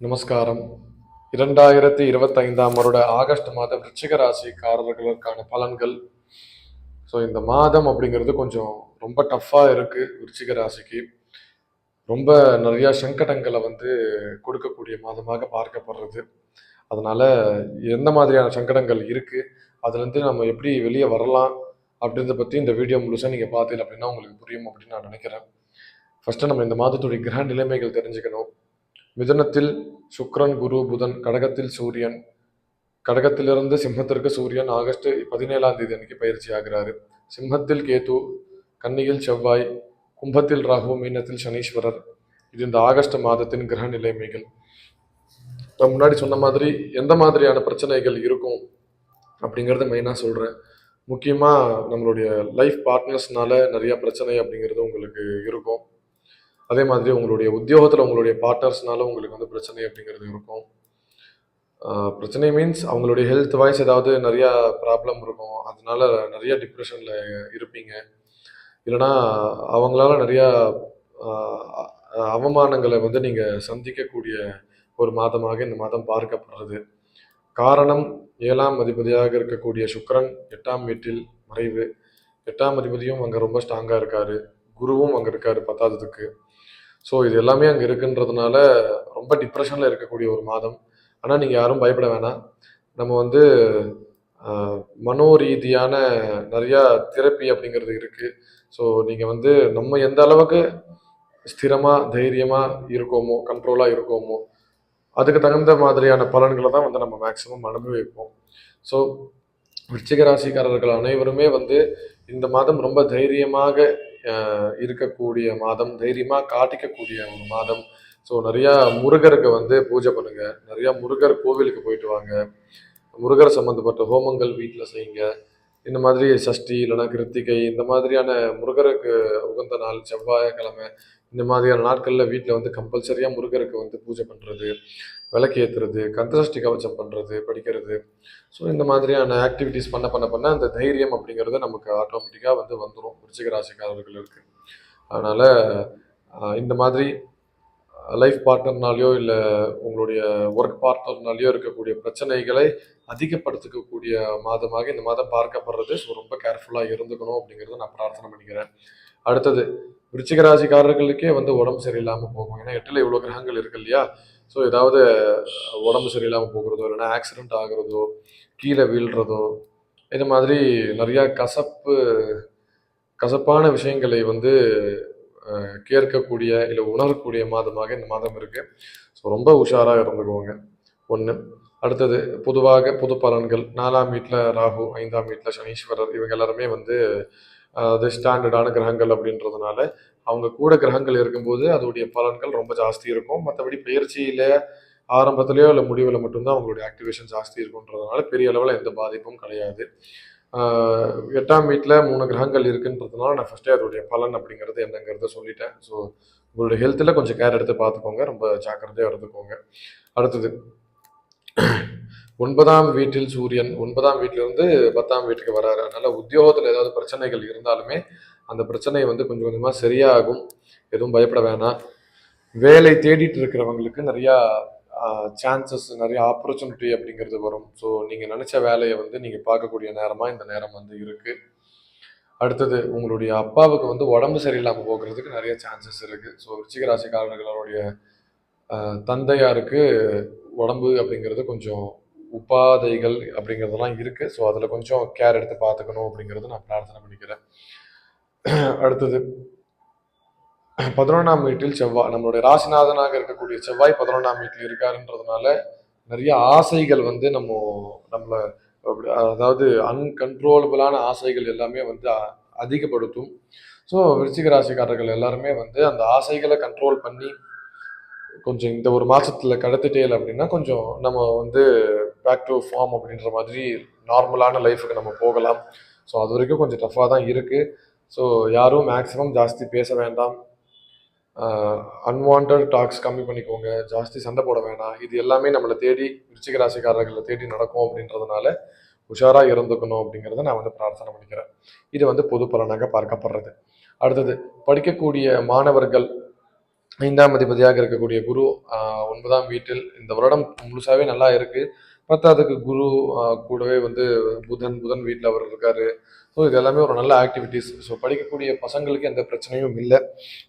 நமஸ்காரம். 2025ஆம் வருட ஆகஸ்ட் மாதம் விருச்சிக ராசிக்காரர்களுக்கான பலன்கள். ஸோ இந்த மாதம் அப்படிங்கிறது கொஞ்சம் ரொம்ப டஃப்பாக இருக்கு. விருச்சிக ராசிக்கு ரொம்ப நிறையா சங்கடங்களை கொடுக்கக்கூடிய மாதமாக பார்க்கப்படுறது. அதனால எந்த மாதிரியான சங்கடங்கள் இருக்கு, அதுலேருந்து நம்ம எப்படி வெளியே வரலாம் அப்படின்றத பற்றி இந்த வீடியோ முழுசாக நீங்கள் பார்த்தீங்க அப்படின்னா உங்களுக்கு புரியும் அப்படின்னு நான் நினைக்கிறேன். ஃபர்ஸ்ட் நம்ம இந்த மாதத்துடைய கிரக நிலைமைகள் தெரிஞ்சுக்கணும். மிதுனத்தில் சுக்கிரன், குரு, புதன், கடகத்தில் சூரியன், கடகத்திலிருந்து சிம்மத்திற்கு சூரியன் ஆகஸ்ட் 17ஆம் தேதி அன்னைக்கு பயிற்சி ஆகிறாரு. சிம்மத்தில் கேது, கன்னியில் செவ்வாய், கும்பத்தில் ராகு, மீனத்தில் சனீஸ்வரர். இது இந்த ஆகஸ்ட் மாதத்தின் கிரக நிலைமைகள். நான் முன்னாடி சொன்ன மாதிரி எந்த மாதிரியான பிரச்சனைகள் இருக்கும் அப்படிங்கிறத மெயினாக சொல்கிறேன். முக்கியமாக நம்மளுடைய லைஃப் பார்ட்னர்ஸ்னால நிறைய பிரச்சனை அப்படிங்கிறது உங்களுக்கு இருக்கும். அதே மாதிரி உங்களுடைய உத்தியோகத்தில் உங்களுடைய பார்ட்னர்ஸ்னால உங்களுக்கு பிரச்சனை அப்படிங்கிறது இருக்கும். பிரச்சனை மீன்ஸ் அவங்களுடைய ஹெல்த் வைஸ் ஏதாவது நிறையா ப்ராப்ளம் இருக்கும், அதனால நிறைய டிப்ரெஷனில் இருப்பீங்க. இல்லைனா அவங்களால நிறையா அவமானங்களை நீங்கள் சந்திக்கக்கூடிய ஒரு மாதமாக இந்த மாதம் பார்க்கப்படுறது. காரணம் 7ஆம் அதிபதியாக இருக்கக்கூடிய சுக்கிரன் 8ஆம் வீட்டில் மறைவு. 8ஆம் அதிபதியும் அங்கே ரொம்ப ஸ்ட்ராங்காக இருக்காரு, குருவும் அங்கே இருக்காரு 10ஆவதுக்கு. ஸோ இது எல்லாமே அங்கே இருக்குன்றதுனால ரொம்ப டிப்ரெஷனில் இருக்கக்கூடிய ஒரு மாதம். ஆனால் நீங்கள் யாரும் பயப்பட வேணாம். நம்ம மனோ ரீதியான நிறையா தெரப்பி அப்படிங்கிறது இருக்குது. ஸோ நீங்கள் நம்ம எந்த அளவுக்கு ஸ்திரமாக தைரியமாக இருக்கோமோ, கண்ட்ரோலாக இருக்கோமோ, அதுக்கு தகுந்த மாதிரியான பலன்களை தான் நம்ம மேக்ஸிமம் அனுபவிப்போம். ஸோ விருச்சிக ராசிக்காரர்கள் அனைவருமே இந்த மாதம் ரொம்ப தைரியமாக இருக்கக்கூடிய மாதம், தைரியமாக காட்டிக்கக்கூடிய ஒரு மாதம். ஸோ நிறையா முருகருக்கு பூஜை பண்ணுங்க, நிறையா முருகர் கோவிலுக்கு போயிட்டு வாங்க, முருகர் சம்மந்தப்பட்ட ஹோமங்கள் வீட்டில் செய்யுங்க. இந்த மாதிரி சஷ்டி இல்லைனா கிருத்திகை இந்த மாதிரியான முருகருக்கு உகந்த நாள் செவ்வாய்க்கிழமை இந்த மாதிரியான நாட்களில் வீட்டில் கம்பல்சரியாக முருகருக்கு பூஜை பண்ணுறது, விளக்கு ஏற்றுறது, கந்தசஷ்டி கவச்சம் பண்ணுறது, படிக்கிறது. ஸோ இந்த மாதிரியான ஆக்டிவிட்டீஸ் பண்ண அந்த தைரியம் அப்படிங்கிறது நமக்கு ஆட்டோமேட்டிக்காக வந்துடும் விருச்சிக ராசிக்காரர்களுக்கு. அதனால் இந்த மாதிரி லைஃப் பார்ட்னர்னாலேயோ இல்லை உங்களுடைய ஒர்க் பார்ட்னர்னாலேயோ இருக்கக்கூடிய பிரச்சனைகளை அதிகப்படுத்திக்கக்கூடிய மாதமாக இந்த மாதம் பார்க்கப்படுறது. ஸோ ரொம்ப கேர்ஃபுல்லாக இருந்துக்கணும் அப்படிங்கிறத நான் பிரார்த்தனை பண்ணிக்கிறேன். அடுத்தது விருச்சிக ராசிக்காரர்களுக்கே உடம்பு சரியில்லாமல் போகும். ஏன்னா 8ல் இவ்வளோ கிரகங்கள் இருக்கு இல்லையா. ஸோ ஏதாவது உடம்பு சரியில்லாமல் போகிறதோ இல்லைன்னா ஆக்சிடெண்ட் ஆகுறதோ, கீழே வீழ்றதோ, இது மாதிரி நிறையா கசப்பான விஷயங்களை கேட்கக்கூடிய இல்லை உணரக்கூடிய மாதமாக இந்த மாதம் இருக்குது. ஸோ ரொம்ப உஷாராக இருந்துக்குவோங்க. ஒன்று. அடுத்தது பொதுவாக பொது பலன்கள். 4ஆம் வீட்டில் ராகு, 5ஆம் வீட்டில் சனீஸ்வரர், இவங்க எல்லாருமே அது ஸ்டாண்டர்டான கிரகங்கள் அப்படின்றதுனால அவங்க கூட கிரகங்கள் இருக்கும்போது அதோடைய பலன்கள் ரொம்ப ஜாஸ்தி இருக்கும். மற்றபடி பயிற்சியில் ஆரம்பத்துலேயோ இல்லை முடிவில் மட்டும்தான் அவங்களுடைய ஆக்டிவேஷன் ஜாஸ்தி இருக்குன்றதுனால பெரிய அளவில் எந்த பாதிப்பும் கிடையாது. 8ஆம் வீட்டில் 3 கிரகங்கள் இருக்குன்றதுனால நான் ஃபஸ்ட்டே அதோடைய பலன் அப்படிங்கிறது என்னங்கிறத சொல்லிட்டேன். ஸோ உங்களுடைய ஹெல்த்தில் கொஞ்சம் கேர் எடுத்து பார்த்துக்கோங்க, ரொம்ப ஜாக்கிரதையாக இருந்துக்கோங்க. அடுத்தது 9ஆம் வீட்டில் சூரியன் 9ஆம் வீட்டிலிருந்து 10ஆம் வீட்டுக்கு வராரு. அதனால் உத்தியோகத்தில் ஏதாவது பிரச்சனைகள் இருந்தாலுமே அந்த பிரச்சனை கொஞ்சம் கொஞ்சமாக சரியாகும். எதுவும் பயப்பட வேணாம். வேலை தேடிட்டு இருக்கிறவங்களுக்கு நிறையா சான்சஸ், நிறைய ஆப்பர்ச்சுனிட்டி அப்படிங்கிறது வரும். ஸோ நீங்கள் நினச்ச வேலையை நீங்கள் பார்க்கக்கூடிய நேரமாக இந்த நேரம் இருக்குது. அடுத்தது உங்களுடைய அப்பாவுக்கு உடம்பு சரியில்லாமல் போகிறதுக்கு நிறைய சான்சஸ் இருக்குது. ஸோ விருச்சிக ராசிக்காரர்களுடைய தந்தையாருக்கு உடம்பு அப்படிங்கிறது கொஞ்சம் உபாதைகள் அப்படிங்கிறதெல்லாம் இருக்குது. ஸோ அதில் கொஞ்சம் கேர் எடுத்து பார்த்துக்கணும் அப்படிங்கிறது நான் பிரார்த்தனை பண்ணிக்கிறேன். அடுத்தது 11ஆம் வீட்டில் செவ்வாய், நம்மளுடைய ராசிநாதனாக இருக்கக்கூடிய செவ்வாய் 11ஆம் வீட்டில் இருக்காருன்றதுனால நிறைய ஆசைகள் நம்மளை அதாவது அன்கண்ட்ரோலபிளான ஆசைகள் எல்லாமே அதிகப்படுத்தும். ஸோ விருச்சிக ராசிக்காரர்கள் எல்லாருமே அந்த ஆசைகளை கண்ட்ரோல் பண்ணி கொஞ்சம் இந்த ஒரு மாதத்தில் கடத்திட்டேல் அப்படின்னா கொஞ்சம் நம்ம பேக் டு ஃபார்ம் அப்படின்ற மாதிரி நார்மலான லைஃபுக்கு நம்ம போகலாம். ஸோ அது வரைக்கும் கொஞ்சம் டஃப்பாக தான் இருக்குது. ஸோ யாரும் மேக்ஸிமம் ஜாஸ்தி பேச வேண்டாம், அன்வான்ட் டாக்ஸ் கம்மி பண்ணிக்கோங்க, ஜாஸ்தி சண்டை போட வேணாம். இது எல்லாமே நம்மளை தேடி விருச்சிக ராசிக்காரர்களை தேடி நடக்கும் அப்படின்றதுனால உஷாராக இருந்துக்கணும் அப்படிங்கிறத நான் பிரார்த்தனை பண்ணிக்கிறேன். இது பொது பலனாக பார்க்கப்படுறது. அடுத்தது படிக்கக்கூடிய மாணவர்கள் ஐந்தாம் அதிபதியாக இருக்கக்கூடிய குரு 9ஆம் வீட்டில் இந்த வருடம் முழுசாவே நல்லா இருக்கு. பத்தாததுக்கு குரு கூடவே வந்து புதன் புதன் வீட்டில் அவர் இருக்காரு. ஸோ இது எல்லாமே ஒரு நல்ல ஆக்டிவிட்டீஸ். ஸோ படிக்கக்கூடிய பசங்களுக்கு எந்த பிரச்சனையும் இல்லை.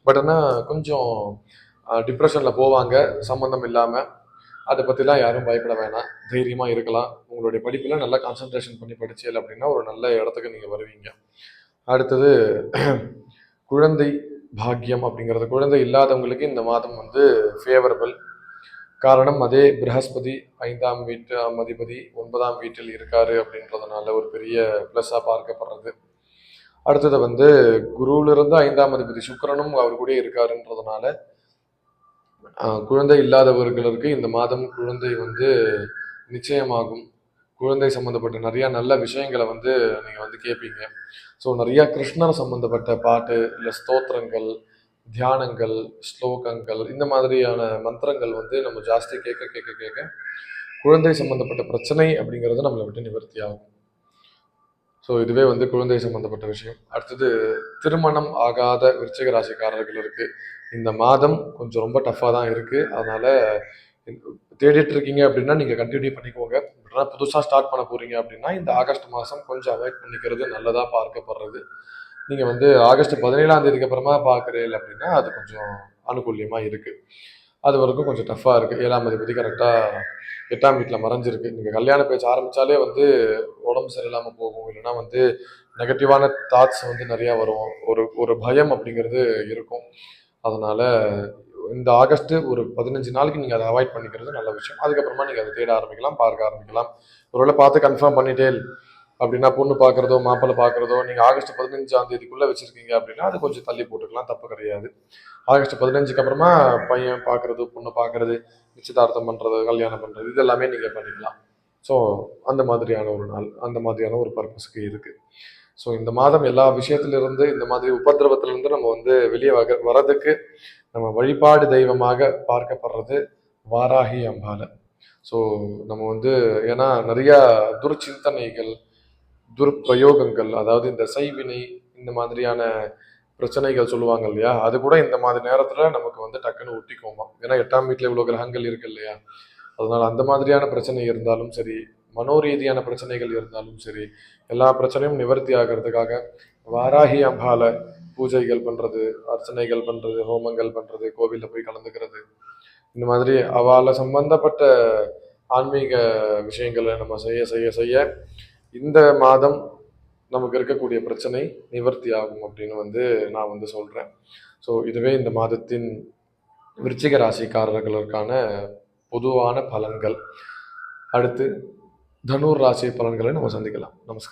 பட் ஆனால் கொஞ்சம் டிப்ரெஷனில் போவாங்க சம்மந்தம் இல்லாமல். அதை பற்றிலாம் யாரும் பயப்பட வேணாம். தைரியமாக இருக்கலாம். உங்களுடைய படிப்பில் நல்லா கான்சன்ட்ரேஷன் பண்ணி படிச்சீங்க அப்படின்னா ஒரு நல்ல இடத்துக்கு நீங்கள் வருவீங்க. அடுத்தது குழந்தை பாக்கியம் அப்படிங்கிறது. குழந்தை இல்லாதவங்களுக்கு இந்த மாதம் வந்து ஃபேவரபிள். காரணம் அதே ப்ரஹஸ்பதி 5ஆம் வீட்டு அதிபதி 9ஆம் வீட்டில் இருக்காரு அப்படின்றதுனால ஒரு பெரிய ப்ளஸ்ஸாக பார்க்கப்படுறது. அடுத்தது வந்து குருவிலிருந்து 5ஆம் அதிபதி சுக்கிரனும் அவர் கூட இருக்காருன்றதுனால குழந்தை இல்லாதவர்களுக்கு இந்த மாதம் குழந்தை வந்து நிச்சயமாகும். குழந்தை சம்மந்தப்பட்ட நிறையா நல்ல விஷயங்களை வந்து நீங்கள் வந்து கேட்பீங்க. ஸோ நிறையா கிருஷ்ணர் சம்மந்தப்பட்ட பாட்டு இல்லை ஸ்தோத்திரங்கள், தியானங்கள், ஸ்லோகங்கள், இந்த மாதிரியான மந்திரங்கள் வந்து நம்ம ஜாஸ்தி கேட்க கேட்க கேட்க குழந்தை சம்மந்தப்பட்ட பிரச்சனை அப்படிங்கிறது நம்மளை விட்டு நிவர்த்தி ஆகும். ஸோ இதுவே வந்து குழந்தை சம்மந்தப்பட்ட விஷயம். அடுத்தது திருமணம் ஆகாத விருச்சிக ராசிக்காரர்களுக்கு இந்த மாதம் கொஞ்சம் ரொம்ப டஃப்பாக தான் இருக்குது. அதனால் தேடிட்டு இருக்கீங்க அப்படின்னா நீங்கள் கண்டினியூ பண்ணிக்கோங்க. ஆனால் புதுசாக ஸ்டார்ட் பண்ண போகிறீங்க அப்படின்னா இந்த ஆகஸ்ட் மாதம் கொஞ்சம் அவாய்ட் பண்ணிக்கிறது நல்லதாக பார்க்கப்படுறது. நீங்கள் வந்து ஆகஸ்ட் 17ஆம் தேதிக்கு அப்புறமா பார்க்குறீங்க அப்படின்னா அது கொஞ்சம் அனுகூலியமாக இருக்குது. அது வரைக்கும் கொஞ்சம் டஃப்பாக இருக்குது. 7ஆம் அதிபதி கரெக்டாக 8ஆம் வீட்டில் மறைஞ்சிருக்கு. நீங்கள் கல்யாண பேச்சு ஆரம்பித்தாலே வந்து உடம்பு சரியில்லாமல் போகும். இல்லைன்னா வந்து நெகட்டிவான தாட்ஸ் வந்து நிறையா வரும். ஒரு பயம் அப்படிங்கிறது இருக்கும். அதனால் இந்த ஆகஸ்ட்டு ஒரு 15 நாளைக்கு நீங்கள் அதை அவாய்ட் பண்ணிக்கிறது நல்ல விஷயம். அதுக்கப்புறமா நீங்கள் அதை தேட ஆரம்பிக்கலாம், பார்க்க ஆரம்பிக்கலாம். ஒருவேளை பார்த்து கன்ஃபார்ம் பண்ணிட்டே அப்படின்னா பொண்ணு பார்க்குறதோ மாப்பிள்ளை பார்க்குறதோ நீங்கள் ஆகஸ்ட் 15ஆம் தேதிக்குள்ளே வச்சுருக்கீங்க அப்படின்னா அது கொஞ்சம் தள்ளி போட்டுக்கலாம், தப்பு கிடையாது. ஆகஸ்ட் 15க்கு அப்புறமா பையன் பார்க்குறது, பொண்ணு பார்க்குறது, நிச்சயதார்த்தம் பண்ணுறது, கல்யாணம் பண்ணுறது, இது எல்லாமே நீங்கள் பண்ணிக்கலாம். ஸோ அந்த மாதிரியான ஒரு நாள், அந்த மாதிரியான ஒரு பர்பஸுக்கு இருக்குது. ஸோ இந்த மாதம் எல்லா விஷயத்திலிருந்து, இந்த மாதிரி உபதிரவத்திலிருந்து நம்ம வந்து வெளியே வரதுக்கு நம்ம வழிபாடு தெய்வமாக பார்க்கப்படுறது வாராகி அம்பாள். ஸோ நம்ம வந்து ஏன்னா நிறையா துர்ச்சிந்தனைகள், துர்பிரயோகங்கள், அதாவது இந்த செய்வினை, இந்த மாதிரியான பிரச்சனைகள் சொல்லுவாங்க இல்லையா, அது கூட இந்த மாதிரி நேரத்தில் நமக்கு வந்து டக்குன்னு ஒட்டிக்கோமா. ஏன்னா 8ஆம் வீட்டில் இவ்வளோ கிரகங்கள் இருக்கு இல்லையா, அதனால அந்த மாதிரியான பிரச்சனை இருந்தாலும் சரி, மனோரீதியான பிரச்சனைகள் இருந்தாலும் சரி, எல்லா பிரச்சனையும் நிவர்த்தி ஆகிறதுக்காக வாராகி அம்பால பூஜைகள் பண்ணுறது, அர்ச்சனைகள் பண்ணுறது, ஹோமங்கள் பண்ணுறது, கோவிலில் போய் கலந்துக்கிறது, இந்த மாதிரி அவளை சம்பந்தப்பட்ட ஆன்மீக விஷயங்களை நம்ம செய்ய செய்ய செய்ய இந்த மாதம் நமக்கு இருக்கக்கூடிய பிரச்சனை நிவர்த்தி ஆகும் அப்படின்னு வந்து நான் வந்து சொல்கிறேன். ஸோ இதுவே இந்த மாதத்தின் விருச்சிக ராசிக்காரர்களுக்கான பொதுவான பலன்கள். அடுத்து தனுர் ராசி பலன்களை நம்ம சந்திக்கலாம். நமஸ்காரம்.